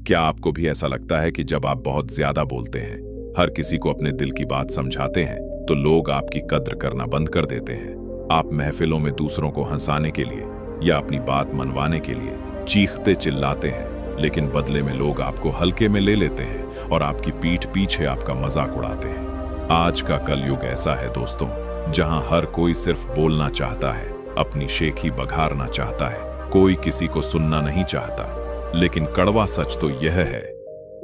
क्या आपको भी ऐसा लगता है कि जब आप बहुत ज्यादा बोलते हैं, हर किसी को अपने दिल की बात समझाते हैं, तो लोग आपकी कद्र करना बंद कर देते हैं? आप महफिलों में दूसरों को हंसाने के लिए या अपनी बात मनवाने के लिए चीखते चिल्लाते हैं, लेकिन बदले में लोग आपको हल्के में ले लेते हैं और आपकी पीठ पीछे आपका मजाक उड़ाते हैं। आज का कलयुग ऐसा है दोस्तों, जहां हर कोई सिर्फ बोलना चाहता है, अपनी शेखी बघारना चाहता है, कोई किसी को सुनना नहीं चाहता। लेकिन कड़वा सच तो यह है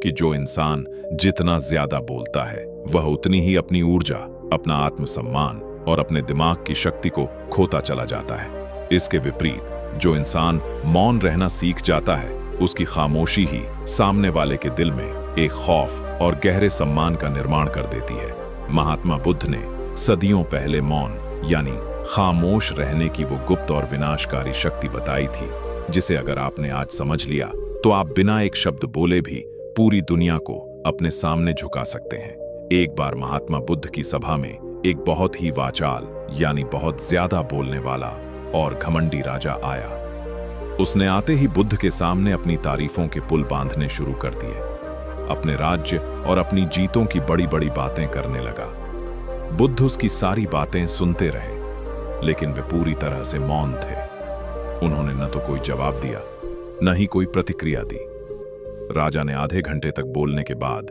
कि जो इंसान जितना ज्यादा बोलता है, वह उतनी ही अपनी ऊर्जा, अपना आत्मसम्मान और अपने दिमाग की शक्ति को खोता चला जाता है। इसके विपरीत जो इंसान मौन रहना सीख जाता है, उसकी खामोशी ही सामने वाले के दिल में एक खौफ और गहरे सम्मान का निर्माण कर देती है। महात्मा बुद्ध ने सदियों पहले मौन यानी खामोश रहने की वो गुप्त और विनाशकारी शक्ति बताई थी, जिसे अगर आपने आज समझ लिया तो आप बिना एक शब्द बोले भी पूरी दुनिया को अपने सामने झुका सकते हैं। एक बार महात्मा बुद्ध की सभा में एक बहुत ही वाचाल यानी बहुत ज्यादा बोलने वाला और घमंडी राजा आया। उसने आते ही बुद्ध के सामने अपनी तारीफों के पुल बांधने शुरू कर दिए। अपने राज्य और अपनी जीतों की बड़ी बड़ी बातें करने लगा। बुद्ध उसकी सारी बातें सुनते रहे, लेकिन वे पूरी तरह से मौन थे। उन्होंने न तो कोई जवाब दिया, न ही कोई प्रतिक्रिया दी। राजा ने आधे घंटे तक बोलने के बाद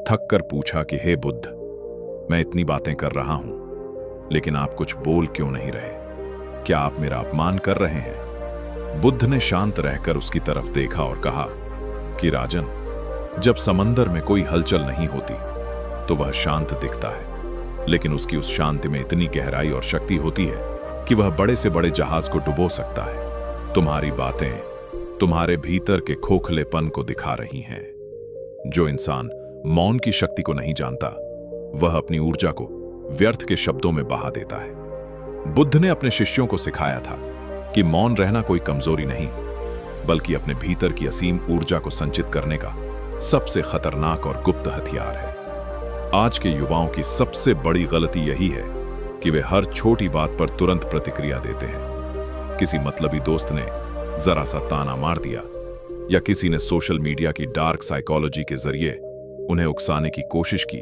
थक कर पूछा कि हे बुद्ध, मैं इतनी बातें कर रहा हूं, लेकिन आप कुछ बोल क्यों नहीं रहे? क्या आप मेरा अपमान कर रहे हैं? बुद्ध ने शांत रहकर उसकी तरफ देखा और कहा कि राजन, जब समंदर में कोई हलचल नहीं होती तो वह शांत दिखता है, लेकिन उसकी उस शांति में इतनी गहराई और शक्ति होती है कि वह बड़े से बड़े जहाज को डुबो सकता है। तुम्हारी बातें तुम्हारे भीतर के खोखलेपन को दिखा रही हैं। जो इंसान मौन की शक्ति को नहीं जानता, वह अपनी ऊर्जा को व्यर्थ के शब्दों में बहा देता है। बुद्ध ने अपने शिष्यों को सिखाया था कि मौन रहना कोई कमजोरी नहीं, बल्कि अपने भीतर की असीम ऊर्जा को संचित करने का सबसे खतरनाक और गुप्त हथियार है। आज के युवाओं की सबसे बड़ी गलती यही है कि वे हर छोटी बात पर तुरंत प्रतिक्रिया देते हैं। किसी मतलबी दोस्त ने जरा सा ताना मार दिया या किसी ने सोशल मीडिया की डार्क साइकोलॉजी के जरिए उन्हें उकसाने की कोशिश की,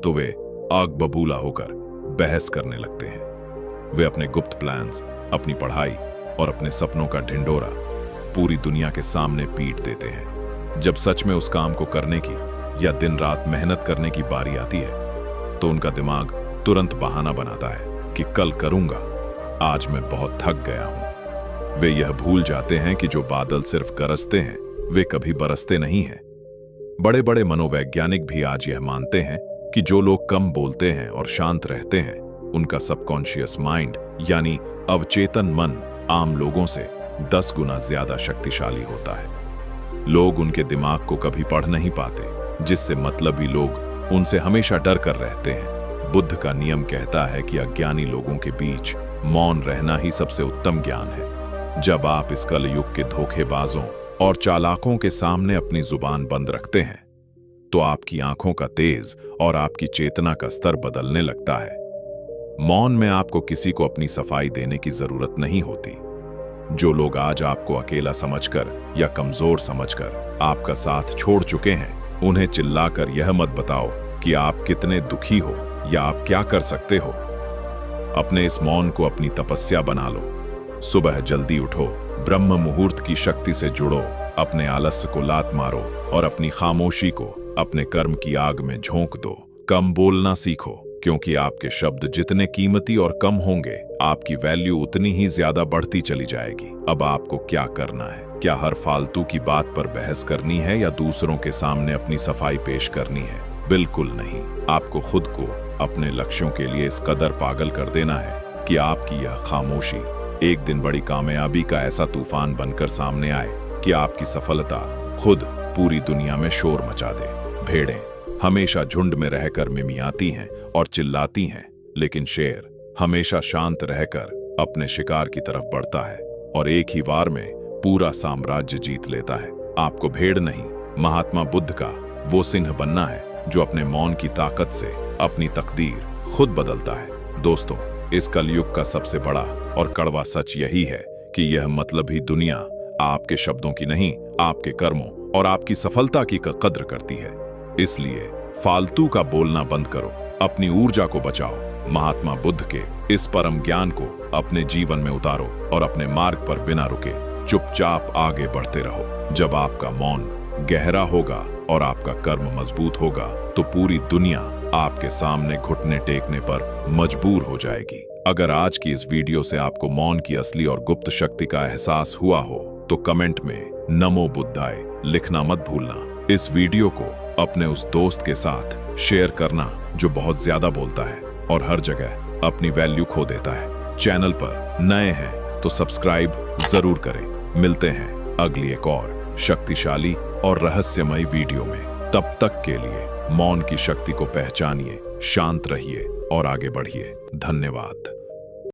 तो वे आग बबूला होकर बहस करने लगते हैं। वे अपने गुप्त प्लान्स, अपनी पढ़ाई और अपने सपनों का ढिंढोरा पूरी दुनिया के सामने पीट देते हैं। जब सच में उस काम को करने की या दिन रात मेहनत करने की बारी आती है, तो उनका दिमाग तुरंत बहाना बनाता है कि कल करूंगा, आज मैं बहुत थक गया हूं। वे यह भूल जाते हैं कि जो बादल सिर्फ गरजते हैं, वे कभी बरसते नहीं हैं। बड़े बड़े मनोवैज्ञानिक भी आज यह मानते हैं कि जो लोग कम बोलते हैं और शांत रहते हैं, उनका सबकॉन्शियस माइंड यानी अवचेतन मन आम लोगों से 10 गुना ज्यादा शक्तिशाली होता है। लोग उनके दिमाग को कभी पढ़ नहीं पाते, जिससे मतलबी लोग उनसे हमेशा डर कर रहते हैं। बुद्ध का नियम कहता है कि अज्ञानी लोगों के बीच मौन रहना ही सबसे उत्तम ज्ञान है। जब आप इस कलयुग के धोखेबाजों और चालाकों के सामने अपनी जुबान बंद रखते हैं, तो आपकी आंखों का तेज और आपकी चेतना का स्तर बदलने लगता है। मौन में आपको किसी को अपनी सफाई देने की जरूरत नहीं होती। जो लोग आज आपको अकेला समझकर या कमजोर समझकर आपका साथ छोड़ चुके हैं, उन्हें चिल्लाकर यह मत बताओ कि आप कितने दुखी हो या आप क्या कर सकते हो। अपने इस मौन को अपनी तपस्या बना लो। सुबह जल्दी उठो, ब्रह्म मुहूर्त की शक्ति से जुड़ो, अपने आलस्य को लात मारो और अपनी खामोशी को अपने कर्म की आग में झोंक दो। कम बोलना सीखो, क्योंकि आपके शब्द जितने कीमती और कम होंगे, आपकी वैल्यू उतनी ही ज्यादा बढ़ती चली जाएगी। अब आपको क्या करना है? क्या हर फालतू की बात पर बहस करनी है या दूसरों के सामने अपनी सफाई पेश करनी है? बिल्कुल नहीं। आपको खुद को अपने लक्ष्यों के लिए इस कदर पागल कर देना है कि आपकी यह खामोशी एक दिन बड़ी कामयाबी का ऐसा तूफान बनकर सामने आए कि आपकी सफलता खुद पूरी दुनिया में शोर मचा दे। भेड़ें हमेशा झुंड में रहकर मिमियाती हैं और चिल्लाती हैं, लेकिन शेर हमेशा शांत रहकर अपने शिकार की तरफ बढ़ता है और एक ही वार में पूरा साम्राज्य जीत लेता है। आपको भेड़ नहीं, महात्मा बुद्ध का वो सिंह बनना है जो अपने मौन की ताकत से अपनी तकदीर खुद बदलता है। दोस्तों, इस कलयुग का सबसे बड़ा और कड़वा सच यही है कि यह मतलबी दुनिया आपके शब्दों की नहीं, आपके कर्मों और आपकी सफलता की कद्र करती है। इसलिए फालतू का बोलना बंद करो, अपनी ऊर्जा को बचाओ। महात्मा बुद्ध के इस परम ज्ञान को अपने जीवन में उतारो और अपने मार्ग पर बिना रुके चुपचाप आगे बढ़ते रहो। जब आपका मौन गहरा होगा और आपका कर्म मजबूत होगा तो पूरी दुनिया आपके सामने घुटने टेकने पर मजबूर हो जाएगी। अगर आज की इस वीडियो से आपको मौन की असली और गुप्त शक्ति का एहसास हुआ हो तो कमेंट में नमो बुद्धाय लिखना मत भूलना। इस वीडियो को अपने उस दोस्त के साथ शेयर करना जो बहुत ज्यादा बोलता है और हर जगह अपनी वैल्यू खो देता है। चैनल पर नए हैं तो सब्सक्राइब जरूर करें। मिलते हैं अगली एक और शक्तिशाली और रहस्यमयी वीडियो में। तब तक के लिए मौन की शक्ति को पहचानिए, शांत रहिए और आगे बढ़िए। धन्यवाद।